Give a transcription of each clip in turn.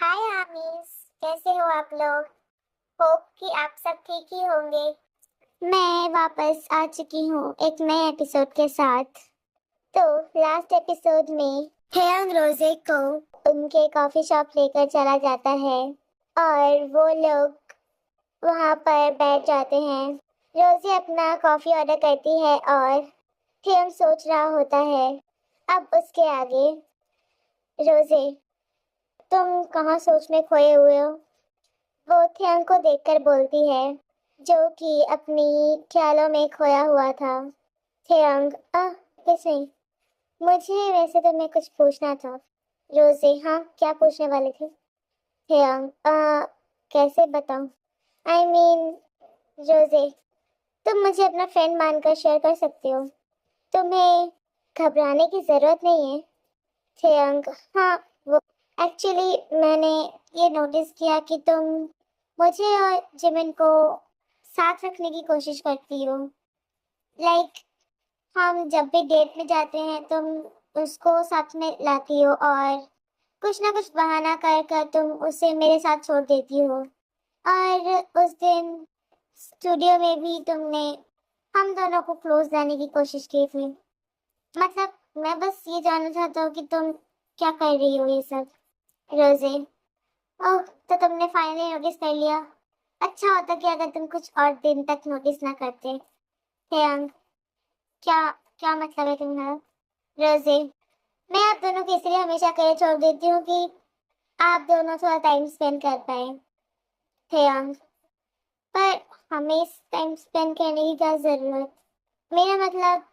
हाय आमीस, कैसे हो आप लोग? होप कि आप सब ठीक ही होंगे। मैं वापस आ चुकी हूँ एक नए एपिसोड के साथ। तो लास्ट एपिसोड में हेयंग रोजे को उनके कॉफी शॉप लेकर चला जाता है और वो लोग वहाँ पर बैठ जाते हैं। रोजे अपना कॉफी ऑर्डर करती है और हेयंग सोच रहा होता है। अब उसके आगे रोजे, तुम कहाँ सोच में खोए हुए हो? वो थियांग को देखकर बोलती है, जो कि अपनी ख्यालों में खोया हुआ था। थियांग, कैसे? मुझे वैसे तो मैं कुछ पूछना था। रोजे, हाँ, क्या पूछने वाले थे? थियांग, कैसे बताऊं? आई मीन, रोजे, तुम मुझे अपना फ्रेंड मानकर शेयर कर सकते हो। तुम्हें घबराने की जरूरत नहीं है। थियांग, हाँ, वो एक्चुअली मैंने ये नोटिस किया कि तुम मुझे और जिमिन को साथ रखने की कोशिश करती हो। लाइक, हम जब भी डेट में जाते हैं तुम उसको साथ में लाती हो और कुछ ना कुछ बहाना कर कर तुम उसे मेरे साथ छोड़ देती हो। और उस दिन स्टूडियो में भी तुमने हम दोनों को क्लोज लाने की कोशिश की थी। मतलब, मैं बस ये जानना चाहता हूँ कि तुम क्या कर रही हो ये सब। रोजे, ओह, तो तुमने फाइनली नोटिस कर लिया। अच्छा होता कि अगर तुम कुछ और दिन तक नोटिस ना करते। हेयंग, क्या क्या मतलब है तुम्हारा? रोजे, मैं आप दोनों को इसलिए हमेशा अकेले छोड़ देती हूँ कि आप दोनों थोड़ा टाइम स्पेंड कर पाए। हेयंग, पर हमें टाइम स्पेंड करने की क्या जरूरत? मेरा मतलब,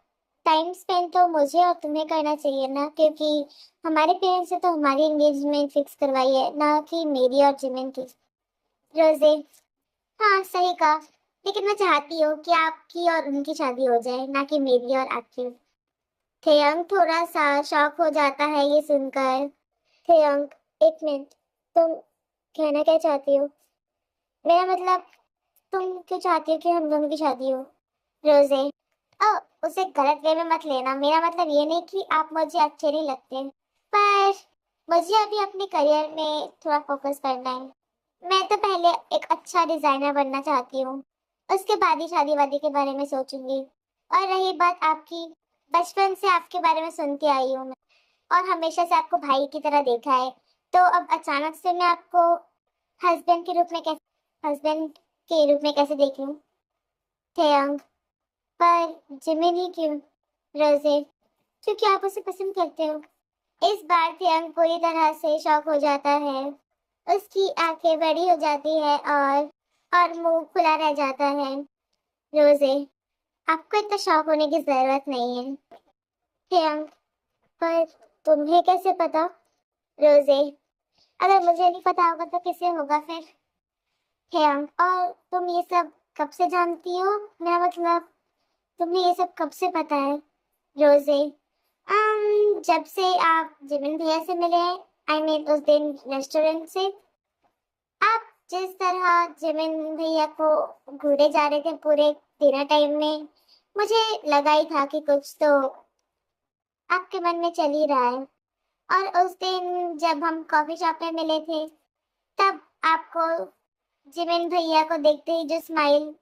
टाइम स्पेंड तो मुझे और तुम्हें करना चाहिए ना, क्योंकि हमारे पेरेंट्स से तो हमारी एंगेजमेंट फिक्स करवाई है, ना कि मेरी और जिमिन की। रोजे, हाँ, सही कहा। लेकिन मैं चाहती हूँ कि आपकी और उनकी शादी हो जाए, ना कि मेरी और आपकी। थेयंग थोड़ा सा शॉक हो जाता है ये सुनकर। थेयंग, एक मिनट, तुम कहना क्या चाहती हो? मेरा मतलब, तुम क्यों चाहती हो कि हम दोनों की शादी हो? रोजे, ओ, उसे गलत वे में मत लेना। मेरा मतलब ये नहीं कि आप मुझे अच्छे नहीं लगते, पर मुझे अभी अपने करियर में थोड़ा फोकस करना है। मैं तो पहले एक अच्छा डिजाइनर बनना चाहती हूँ, उसके बाद ही शादी वादी के बारे में सोचूंगी। और रही बात आपकी, बचपन से आपके बारे में सुनती आई हूँ मैं, और हमेशा से आपको भाई की तरह देखा है। तो अब अचानक से मैं आपको हस्बैंड के रूप में कैसे देख लूं? थेयंग, पर जिमिनी क्यों? रोजे, क्योंकि आप उसे पसंद करते हो। इस बार थेयंग पूरी तरह से शॉक हो जाता है। उसकी आंखें बड़ी हो जाती है और मुंह खुला रह जाता है। रोजे, आपको इतना शॉक होने की जरूरत नहीं है। थेयंग, पर तुम्हें कैसे पता? रोजे, अगर मुझे नहीं पता होगा तो किसे होगा फिर? थेयंग, और तुम ये सब कब से जानती हो? मेरा मतलब, तुम्हें ये सब कब से पता है? रोजे, जब से आप जिमिन भैया से मिले हैं। आई मीन उस दिन रेस्टोरेंट से। आप जिस तरह जिमिन भैया को घूरे जा रहे थे पूरे डिनर टाइम में, मुझे लगा ही था कि कुछ तो आपके मन में चल ही रहा है। और उस दिन जब हम कॉफी शॉप में मिले थे, तब आपको जिमिन भैया को देखते ही जो स्माइल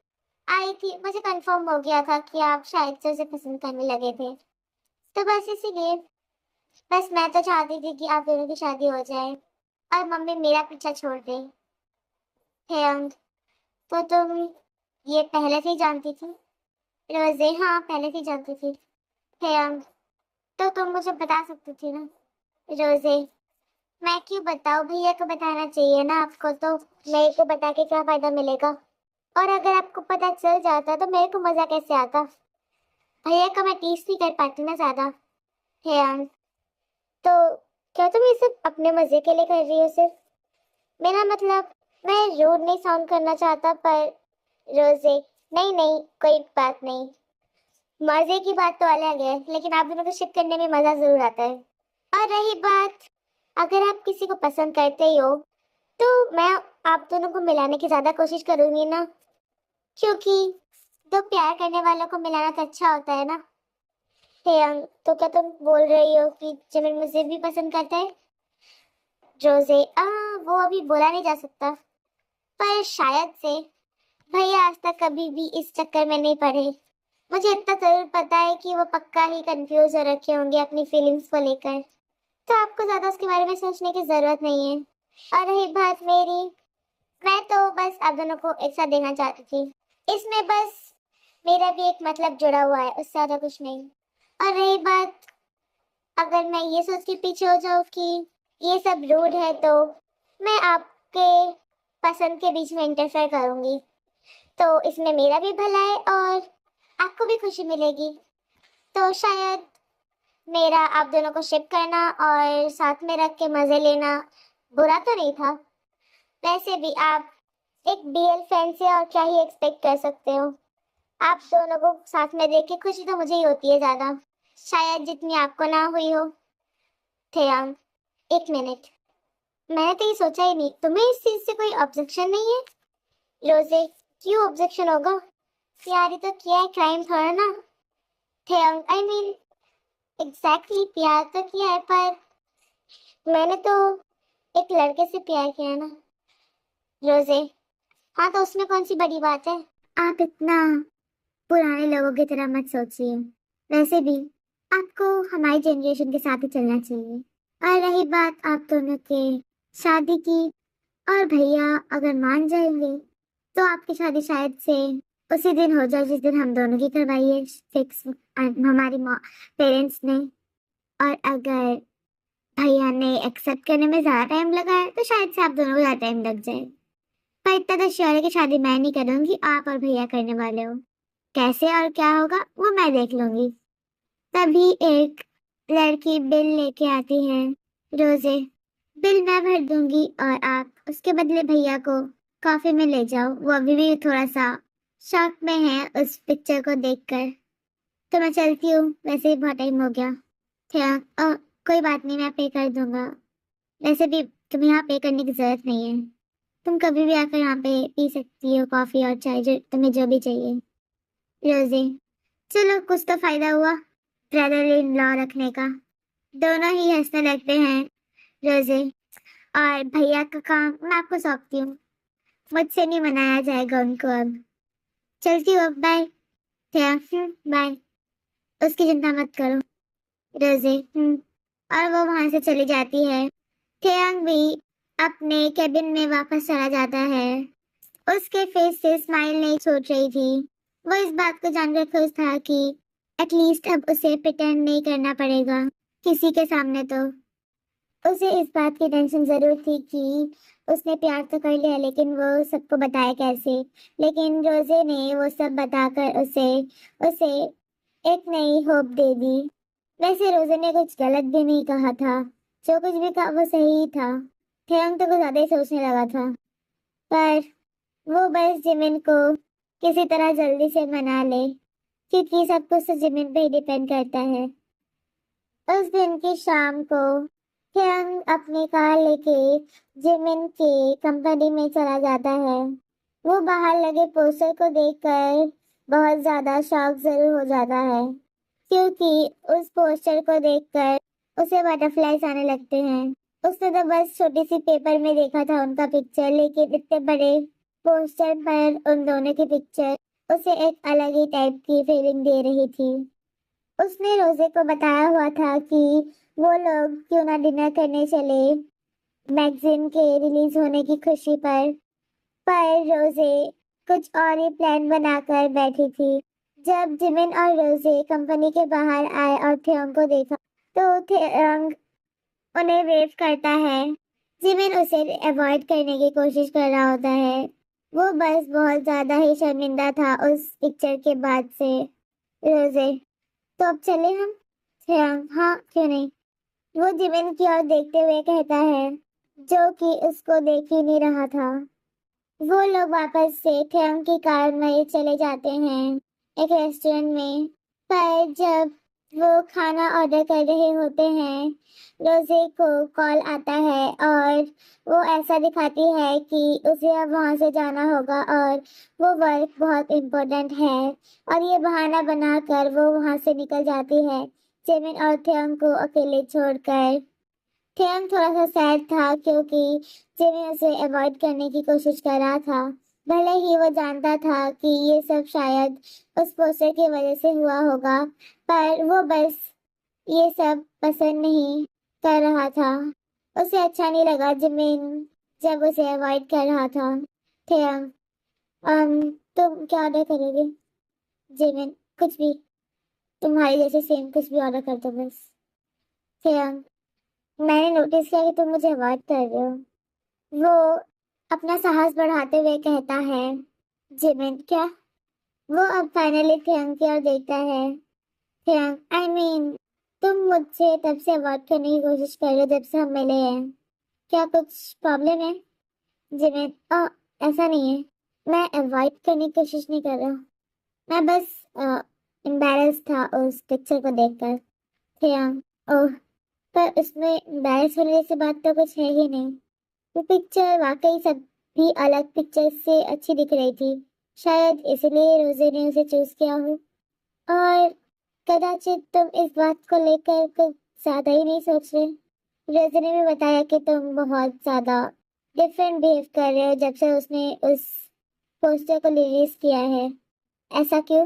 आई थी, मुझे कंफर्म हो गया था कि आप शायद से उसे पसंद करने लगे थे। तो बस इसीलिए, बस मैं तो चाहती थी कि आप दोनों की शादी हो जाए और मम्मी मेरा पीछा छोड़ दे। हेयंग, तो तुम ये पहले से ही जानती थी? रोजे, हाँ, पहले से ही जानती थी। हेयंग, तो तुम मुझे बता सकती थी ना? रोजे, मैं क्यों बताऊं? भैया को बताना चाहिए ना आपको। तो मेरे को बता के क्या फायदा मिलेगा? और अगर आपको पता चल जाता तो मेरे को मजा कैसे आता? भैया का मैं टीज नहीं कर पाती ना ज्यादा। हेयंग, तो क्या तुम ये सब अपने मजे के लिए कर रही हो सिर्फ? मेरा मतलब, मैं रूड नहीं साउंड करना चाहता, पर रोजे, नहीं नहीं, कोई बात नहीं। मजे की बात तो अलग है, लेकिन आप दोनों को शिप करने में मजा जरूर आता है। और रही बात, अगर आप किसी को पसंद करते ही हो, तो मैं आप दोनों को मिलाने की ज्यादा कोशिश करूंगी ना, क्योंकि दो प्यार करने वालों को मिलाना तो अच्छा होता है ना। हेयंग, तो क्या तुम बोल रही हो कि जिमिन मुझे भी पसंद करता है? रोजे वो अभी बोला नहीं जा सकता, पर शायद से भैया आज तक कभी भी इस चक्कर में नहीं पड़े। मुझे इतना जरूर पता है कि वो पक्का ही कंफ्यूज हो रखे होंगे अपनी फीलिंग्स को लेकर, तो आपको ज्यादा उसके बारे में सोचने की जरूरत नहीं है। और रही बात मेरी, मैं तो बस आप दोनों को एक साथ देखना चाहती थी। इसमें बस मेरा भी एक मतलब जुड़ा हुआ है, उससे ज्यादा कुछ नहीं। और रही बात, अगर मैं ये सोच के पीछे हो जाऊँ कि ये सब रूड है, तो मैं आपके पसंद के बीच में इंटरफेयर करूंगी, तो इसमें मेरा भी भला है और आपको भी खुशी मिलेगी। तो शायद मेरा आप दोनों को शिप करना और साथ में रख के मजे लेना बुरा तो नहीं था। वैसे भी आप एक बीएल फैन से और क्या ही एक्सपेक्ट कर सकते हो। आप दोनों को साथ में देख के खुशी तो मुझे ही होती है ज्यादा, शायद जितनी आपको ना हुई हो। थेयांग, एक मिनट, मैंने तो ये सोचा ही नहीं, तुम्हें इस चीज से कोई ऑब्जेक्शन नहीं है? रोजे, क्यों ऑब्जेक्शन होगा? प्यार ही तो किया है, क्राइम थोड़ा ना। थेयांग, आई मीन एग्जैक्टली प्यार तो किया है, पर मैंने तो एक लड़के से प्यार किया है ना। रोजे, हाँ तो उसमें कौन सी बड़ी बात है? आप इतना पुराने लोगों की तरह मत सोचिए। वैसे भी आपको हमारी जनरेशन के साथ ही चलना चाहिए। और रही बात आप दोनों के शादी की, और भैया अगर मान जाएंगे तो आपकी शादी शायद से उसी दिन हो जाए जिस दिन हम दोनों की करवाई है फिक्स हमारी पेरेंट्स ने। और अगर भैया ने एक्सेप्ट करने में ज्यादा टाइम लगा है तो शायद से आप दोनों को ज्यादा टाइम लग जाए। पर इतना तो श्योर है कि शादी मैं नहीं करूंगी, आप और भैया करने वाले हो। कैसे और क्या होगा वो मैं देख लूंगी। तभी एक लड़की बिल लेके आती है। रोजे, बिल मैं भर दूंगी और आप उसके बदले भैया को कॉफी में ले जाओ। वो अभी भी थोड़ा सा शॉक में है उस पिक्चर को देखकर। तो मैं चलती हूँ, वैसे ही बहुत टाइम हो गया। क्या कोई बात नहीं, मैं पे कर दूंगा। वैसे भी तुम्हें यहाँ पे करने की जरूरत नहीं है, तुम कभी भी आकर यहाँ पे पी सकती हो कॉफी और चाय, जो तुम्हें जो भी चाहिए। रोजी, चलो कुछ तो फायदा हुआ ब्रदर इन लॉ रखने का। दोनों ही हंसने लगते हैं। रोजी, और भैया का काम मैं आपको सौंपती हूँ, मुझसे नहीं मनाया जाएगा उनको अब। चलती हूँ, बाय। बाय, उसकी चिंता मत करो। रोजी, और वो वहां से चली जाती है। थेयांग भी अपने केबिन में वापस चला जाता है। उसके फेस से स्माइल नहीं छोड़ रही थी। वो इस बात को जानकर खुश था कि एटलीस्ट अब उसे प्रिटेंड नहीं करना पड़ेगा किसी के सामने। तो उसे इस बात की टेंशन जरूर थी कि उसने प्यार तो कर लिया, लेकिन वो सबको बताए कैसे। लेकिन रोजे ने वो सब बताकर उसे उसे एक नई होप दे दी। वैसे रोजे ने कुछ गलत भी नहीं कहा था, जो कुछ भी था वो सही ही था। थेयांग तो कुछ ज्यादा ही सोचने लगा था, पर वो बस जिमिन को किसी तरह जल्दी से मना ले, क्योंकि सब कुछ तो जिमिन पे ही डिपेंड करता है। उस दिन की शाम को थेयांग अपनी कार लेके जिमिन के कंपनी में चला जाता है। वो बाहर लगे पोस्टर को देखकर बहुत ज्यादा शॉक जरूर हो जाता है, क्योंकि उस पोस्टर को देखकर उसे बटरफ्लाइज आने लगते हैं। उसने तो बस छोटी सी पेपर में देखा था उनका पिक्चर, लेकिन इतने बड़े पोस्टर पर उन दोनों की पिक्चर उसे एक अलग ही टाइप की फीलिंग दे रही थी। उसने रोजे को बताया हुआ था कि वो लोग क्यों ना डिनर करने चले मैगजीन के रिलीज होने की खुशी पर रोजे कुछ और ही प्लान बनाकर बैठी थी। जब जिमिन और रोजे कंपनी के बाहर आए और थेओंग को देखा, तो थेओंग उन्हें वेव करता है। जिमिन उसे अवॉइड करने की कोशिश कर रहा होता है। वो बस बहुत ज्यादा ही शर्मिंदा था उस पिक्चर के बाद से। रोजे, तो अब चले हम? थेओंग, हाँ क्यों नहीं, वो जिमिन की ओर देखते हुए कहता है, जो कि उसको देख ही नहीं रहा था। वो लोग वापस से थेओंग की कार में चले जाते हैं एक रेस्टोरेंट में। पर जब वो खाना ऑर्डर कर रहे होते हैं, रोजे को कॉल आता है और वो ऐसा दिखाती है कि उसे अब वहां से जाना होगा और वो वर्क बहुत इम्पोर्टेंट है। और ये बहाना बनाकर वो वहां से निकल जाती है, जिमिन और थेओंग को अकेले छोड़कर। थियंग थोड़ा सा सैड था क्योंकि जिमी उसे अवॉइड करने की कोशिश कर रहा था। भले ही वो जानता था कि ये सब शायद उस पोस्टर की वजह से हुआ होगा, पर वो बस ये सब पसंद नहीं कर रहा था। उसे अच्छा नहीं लगा जिमिन जब उसे अवॉइड कर रहा था। थियंग, तुम क्या ऑर्डर करोगे? जिमिन, कुछ भी, तुम्हारी जैसे सेम कुछ भी ऑर्डर कर दो बस। थियंग, मैंने नोटिस किया कि तुम मुझे अवॉइड कर रहे हो, वो अपना साहस बढ़ाते हुए कहता है। जिमिन, क्या? वो अब फाइनली थियंग की ओर देखता है। थियंग, आई मीन, तुम मुझसे तब से अवॉइड करने की कोशिश कर रहे हो जब से हम मिले हैं। क्या कुछ प्रॉब्लम है? जिमिन, ऐसा नहीं है, मैं अवॉइड करने की कोशिश नहीं कर रहा, मैं बस एम्बैरेस था उस पिक्चर को देखकर। थियंग, ओह, पर उसमें एम्बैरेस होने जैसी बात तो कुछ है ही नहीं। वो पिक्चर वाकई सभी अलग पिक्चर से अच्छी दिख रही थी। शायद इसलिए रोजे ने उसे चूज किया हो। और कदाचित तुम इस बात को लेकर कुछ ज्यादा ही नहीं सोच रहे। रोजे ने भी बताया कि तुम बहुत ज्यादा डिफरेंट बिहेव कर रहे हो जब से उसने उस पोस्टर को रिलीज किया है। ऐसा क्यों?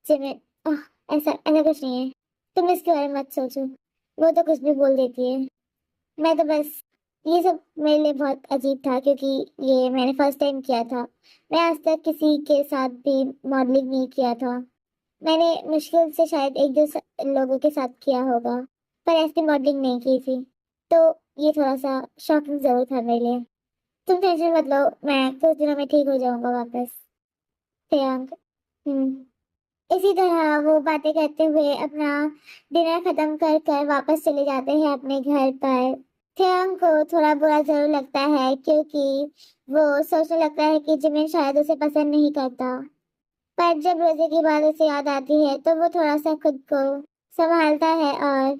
जिमिन, आह, ऐसा ऐसा कुछ नहीं है, तुम इसके बारे में मत सोचो, वो तो कुछ भी बोल देती है। मैं तो बस, ये सब मेरे लिए बहुत अजीब था क्योंकि ये मैंने फर्स्ट टाइम किया था। मैं आज तक किसी के साथ भी मॉडलिंग नहीं किया था। मैंने मुश्किल से शायद एक दो लोगों के साथ किया होगा, पर ऐसी मॉडलिंग नहीं की थी। तो ये थोड़ा सा शॉकिंग जरूर था मेरे लिए। तुम टेंशन मत लो, मैं कुछ दिनों में ठीक हो जाऊंगा वापस। प्रियांक, इसी तरह वो बातें करते हुए अपना डिनर खत्म कर कर वापस चले जाते हैं अपने घर पर। थियांग को थोड़ा बुरा जरूर लगता है क्योंकि वो सोचने लगता है कि जिमिन शायद उसे पसंद नहीं करता। पर जब रोजे की बात उसे याद आती है तो वो थोड़ा सा खुद को संभालता है और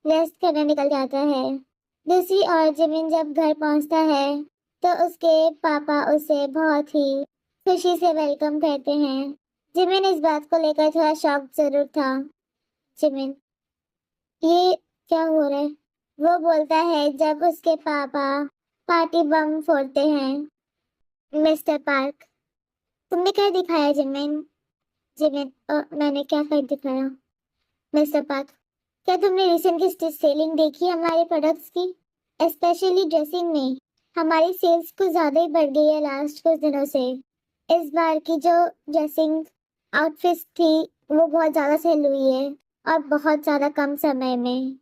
रेस्ट करने निकल जाता है। दूसरी ओर जिमिन जब घर पहुंचता है तो उसके पापा उसे बहुत ही खुशी से वेलकम करते हैं। जिमिन इस बात को लेकर थोड़ा शॉक जरूर था। जिमिन, ये क्या हो रहा है? वो बोलता है जब उसके पापा पार्टी बम फोड़ते हैं। मिस्टर पार्क, तुमने क्या दिखाया जिमिन? जिमिन, मैंने क्या कर दिखाया? मिस्टर पार्क, क्या तुमने रिसेंटली सेलिंग देखी हमारे प्रोडक्ट्स की? स्पेशली ड्रेसिंग में हमारी सेल्स कुछ ज्यादा ही बढ़ गई है लास्ट कुछ दिनों से। इस बार की जो ड्रेसिंग आउटफिट्स थी वो बहुत ज्यादा सेल हुई है और बहुत ज्यादा कम समय में।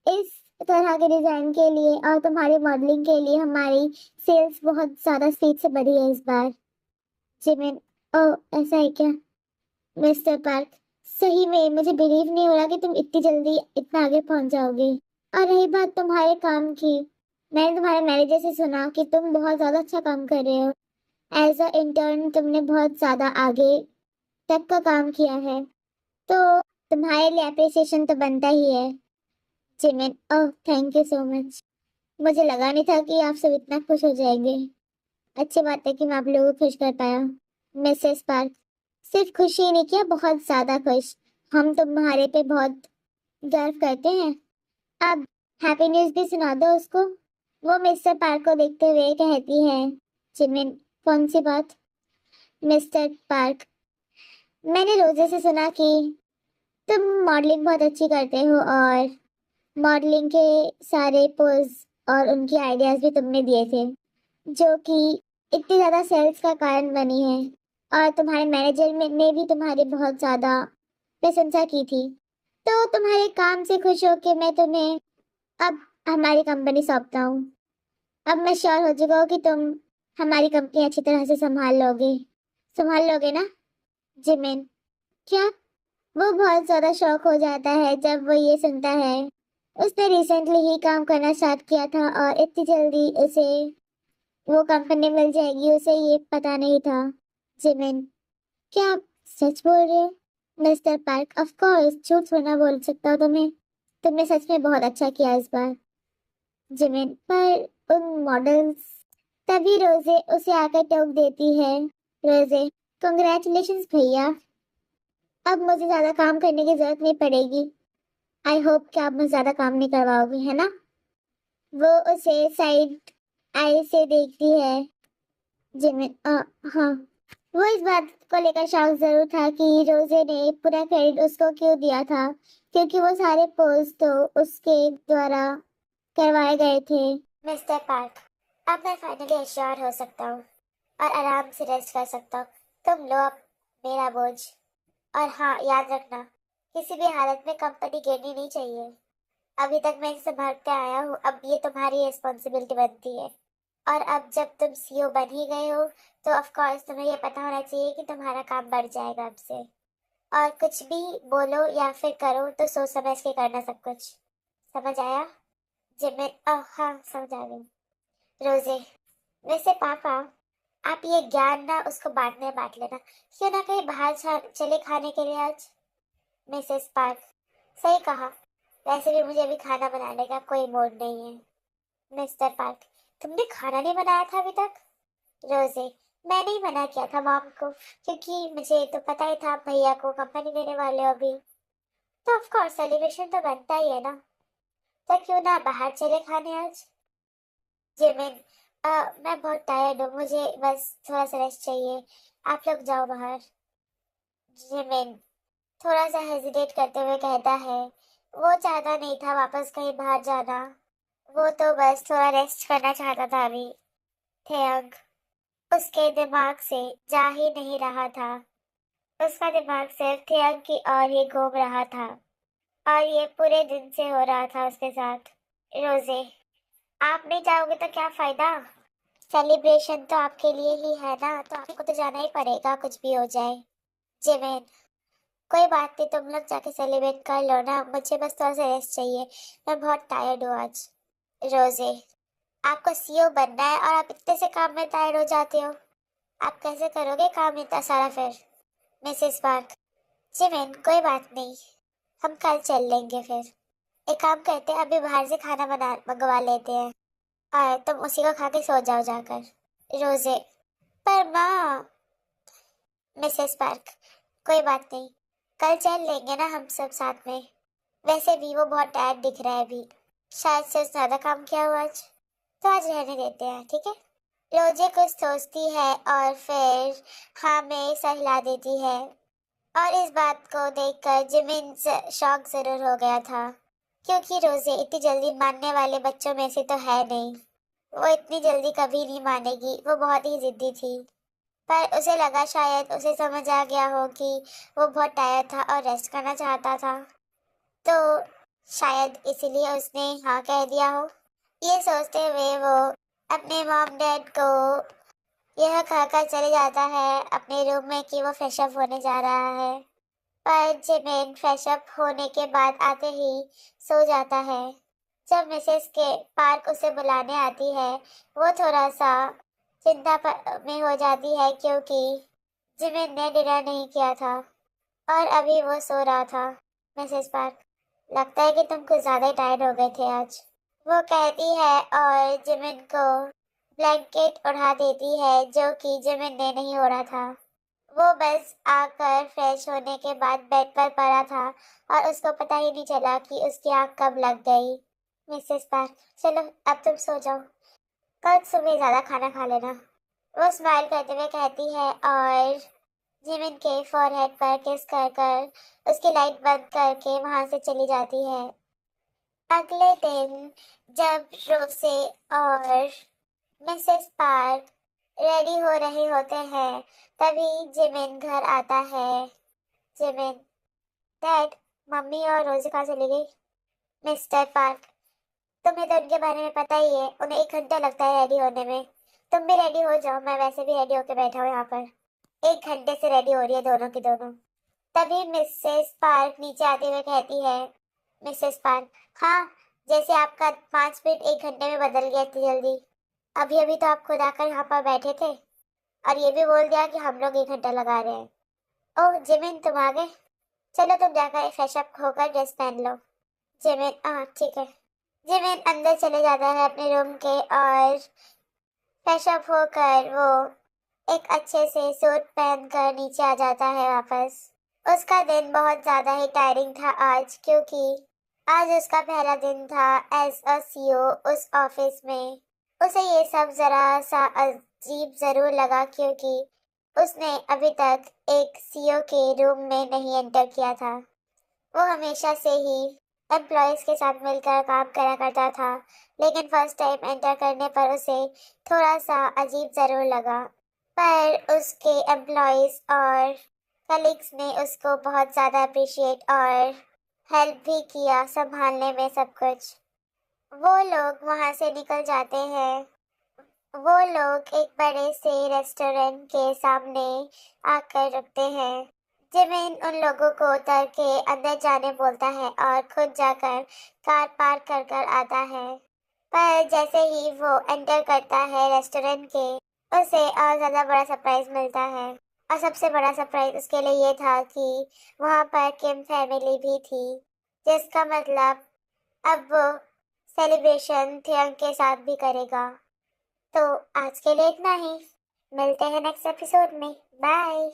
इस तरह के डिजाइन के लिए और तुम्हारी मॉडलिंग के लिए हमारी सेल्स बहुत ज्यादा स्पीड से बढ़ी है इस बार। जिमिन, ओह, ऐसा है क्या? मिस्टर पार्क, सही में मुझे बिलीव नहीं हो रहा कि तुम इतनी जल्दी इतना आगे पहुंच जाओगे। और रही बात तुम्हारे काम की, मैंने तुम्हारे मैनेजर से सुना कि तुम बहुत ज्यादा अच्छा काम कर रहे हो। एज अ इंटर्न तुमने बहुत ज्यादा आगे तक का काम किया है, तो तुम्हारे लिए अप्रिसिएशन तो बनता ही है। Jimin, oh, thank you so much. मुझे लगा नहीं था कि आप सब इतना खुश हो जाएंगे। अच्छी बात है कि मैं आप लोगों को खुश कर पाया। मिसेस पार्क, सिर्फ खुश ही नहीं किया, बहुत ज्यादा खुश। हम तुम्हारे पे बहुत गर्व करते हैं। अब हैप्पी न्यूज भी सुना दो उसको। वो मिस्टर पार्क को देखते हुए कहती है। जिमिन, कौन सी बात? मिस्टर पार्क, मैंने रोजे से सुना कि तुम मॉडलिंग बहुत अच्छी करते हो और मॉडलिंग के सारे पोज और उनकी आइडियाज भी तुमने दिए थे जो कि इतनी ज्यादा सेल्स का कारण बनी है। और तुम्हारे मैनेजर ने भी तुम्हारी बहुत ज्यादा प्रशंसा की थी। तो तुम्हारे काम से खुश होकर मैं तुम्हें अब हमारी कंपनी सौंपता हूँ। अब मैं श्योर हो चुका हूँ कि तुम हमारी कंपनी अच्छी तरह से संभाल लोगे ना? जिमिन, क्या? वो बहुत ज्यादा शौक हो जाता है जब वो ये सुनता है। उसने रिसेंटली ही काम करना स्टार्ट किया था और इतनी जल्दी उसे वो कंपनी मिल जाएगी उसे ये पता नहीं था। जिमिन, क्या आप सच बोल रहे हो? मिस्टर पार्क, ऑफ कोर्स, झूठ थोड़ा ना बोल सकता हूँ तुम्हें। तुमने सच में बहुत अच्छा किया इस बार। जिमिन, पर उन मॉडल्स। तभी रोजे उसे आकर टोक देती है। रोजे, कंग्रेचुलेशंस भैया, अब मुझे ज्यादा काम करने की जरूरत नहीं पड़ेगी। आई होप कि आप मुझे ज्यादा काम नहीं करवाओगे, है ना? वो उसे साइड आई से देखती है। जिमिन हाँ, वो इस बात को लेकर शॉक जरूर था कि रोजे ने पूरा क्रेडिट उसको क्यों दिया था, क्योंकि वो सारे पोज तो उसके द्वारा करवाए गए थे। मिस्टर पार्क, अब मैं फाइनली एश्योर हो सकता हूँ और आराम से रेस्ट कर सकता हूँ। तुम लो अब मेरा बोझ। और हाँ, याद रखना, किसी भी हालत में कंपनी गिरनी नहीं चाहिए। अभी तक मैं इसे संभालते आया हूँ, अब ये तुम्हारी रिस्पॉन्सिबिलिटी बनती है। और अब जब तुम सीईओ बन ही गए हो, तो ऑफ कोर्स तुम्हें ये पता होना चाहिए कि तुम्हारा काम बढ़ जाएगा अब से। और कुछ भी बोलो या फिर करो तो सोच समझ के करना सब कुछ। समझ आया? जिम्मे हाँ, समझ आ गई। रोजे, वैसे पापा, आप ये ज्ञान ना उसको बांट लेना। क्यों ना कहीं बाहर चले खाने के लिए आज। मिसेस पार्क, सही कहा। वैसे भी मुझे अभी खाना बनाने का कोई मूड नहीं है। मिस्टर पार्क, तुमने खाना नहीं बनाया था अभी तक? रोजे, मैंने ही मना किया था मॉम को, क्योंकि मुझे तो पता ही था आप भैया को कंपनी देने वाले हो अभी। तो ऑफ कोर्स सेलिब्रेशन तो बनता ही है ना। तो क्यों ना बाहर चले खाने आज। जिमिन, मैं बहुत टायर्ड हूँ, मुझे बस थोड़ा सा रेस्ट चाहिए। आप लोग जाओ बाहर। जिमिन थोड़ा सा हेजिटेट करते हुए कहता है, वो चाहता नहीं था वापस कहीं बाहर जाना। वो तो बस थोड़ा रेस्ट करना चाहता था अभी। थेयंग, उसके दिमाग से जा ही नहीं रहा था। उसका दिमाग सिर्फ थेयंग की ओर ही घूम रहा था, और ये पूरे दिन से हो रहा था उसके साथ। रोजे, आप नहीं जाओगे तो क्या फायदा। सेलिब्रेशन तो आपके लिए ही है ना, तो आपको तो जाना ही पड़ेगा कुछ भी हो जाए। जिमिन, कोई बात नहीं, तुम लोग जाके सेलिब्रेट कर लो ना, मुझे बस थोड़ा सा रेस्ट चाहिए। मैं बहुत टायर्ड हूँ आज। रोजे, आपको सीईओ बनना है और आप इतने से काम में टायर्ड हो जाते हो। आप कैसे करोगे काम इतना सारा फिर। मिसेस पार्क, जिमिन कोई बात नहीं, हम कल चल लेंगे फिर। एक काम करते हैं, अभी बाहर से खाना बना मंगवा लेते हैं और तुम उसी को खा के सो जाओ जाकर। रोजे, पर माँ। मिसेस पार्क, कोई बात नहीं, कल चल लेंगे ना हम सब साथ में। वैसे भी वो बहुत टायर्ड दिख रहा है अभी, शायद से उसने ज्यादा काम किया हुआ आज। तो आज रहने देते हैं, ठीक है। रोजे कुछ सोचती है और फिर हाँ में सहला देती है। और इस बात को देखकर जिमिन शॉक जरूर हो गया था, क्योंकि रोजे इतनी जल्दी मानने वाले बच्चों में से तो है नहीं। वो इतनी जल्दी कभी नहीं मानेगी, वो बहुत ही जिद्दी थी। पर उसे लगा शायद उसे समझ आ गया हो कि वो बहुत टायर्ड था और रेस्ट करना चाहता था, तो शायद इसीलिए उसने हाँ कह दिया हो। ये सोचते हुए वो अपने मॉम डैड को यह कहकर चले जाता है अपने रूम में कि वो फ्रेश अप होने जा रहा है। पर जिमिन फ्रेश अप होने के बाद आते ही सो जाता है। जब मिसेस के पार्क उसे बुलाने आती है, वो थोड़ा सा में हो जाती है, क्योंकि जिमिन ने डिनर नहीं किया था और अभी वो सो रहा था। मिसेस पार्क, लगता है कि तुम कुछ ज्यादा ही टायर्ड हो गए थे आज, वो कहती है और जिमिन को ब्लैंकेट उड़ा देती है, जो कि जिमिन ने नहीं ओढ़ा था। वो बस आकर फ्रेश होने के बाद बेड पर पड़ा था और उसको पता ही नहीं चला कि उसकी आँख कब लग गई। मिसेस पार्क, चलो अब तुम सो जाओ, कल सुबह ज्यादा खाना खा लेना, वो स्माइल करते हुए कहती है और जिमिन के फोरहेड पर किस कर कर उसकी लाइट बंद करके वहां से चली जाती है। अगले दिन जब रोसे और मिसेस पार्क रेडी हो रहे होते हैं, तभी जिमिन घर आता है। जिमिन, डैड, मम्मी और रोजी कहाँ चली गई। मिस्टर पार्क, तुम्हें तो उनके बारे में पता ही है, उन्हें 1 घंटा लगता है रेडी होने में। तुम भी रेडी हो जाओ, मैं वैसे भी रेडी होके बैठा हूँ यहाँ पर। 1 घंटे से रेडी हो रही है दोनों की दोनों। तभी मिसेस पार्क नीचे आते हुए कहती है। मिसेस पार्क, हाँ, जैसे आपका 5 मिनट 1 घंटे में बदल गया इतनी जल्दी। अभी अभी तो आप खुद आकर यहाँ पर बैठे थे और ये भी बोल दिया कि हम लोग 1 घंटा लगा रहे हैं। ओह जिमिन, तुम आ गए। चलो तुम जाकर फ्रेश अप होकर ड्रेस पहन लो। जिमिन, हाँ ठीक है। जिमिन अंदर चले जाता है अपने रूम के और फ्रेश अप होकर वो एक अच्छे से सूट पहनकर नीचे आ जाता है वापस। उसका दिन बहुत ज्यादा ही टायरिंग था आज, क्योंकि आज उसका पहला दिन था एज अ सीईओ उस ऑफिस में। उसे ये सब जरा सा अजीब जरूर लगा क्योंकि उसने अभी तक एक सीईओ के रूम में नहीं एंटर किया था। वो हमेशा से ही एम्प्लॉयज के साथ मिलकर काम करा करता था, लेकिन फर्स्ट टाइम एंटर करने पर उसे थोड़ा सा अजीब जरूर लगा। पर उसके एम्प्लॉयज और कलीग्स ने उसको बहुत ज़्यादा अप्रिशिएट और हेल्प भी किया संभालने में सब कुछ। वो लोग वहाँ से निकल जाते हैं। वो लोग एक बड़े से रेस्टोरेंट के सामने आकर रुकते हैं। जिमिन उन लोगों को उतर के अंदर जाने बोलता है और खुद जाकर कार पार्क कर कर आता है। पर जैसे ही वो एंटर करता है रेस्टोरेंट के, उसे और ज़्यादा बड़ा सरप्राइज मिलता है। और सबसे बड़ा सरप्राइज उसके लिए ये था कि वहाँ पर किम फैमिली भी थी, जिसका मतलब अब वो सेलिब्रेशन थियंग के साथ भी करेगा। तो आज के लिए इतना ही। मिलते हैं नेक्स्ट एपिसोड में। बाय।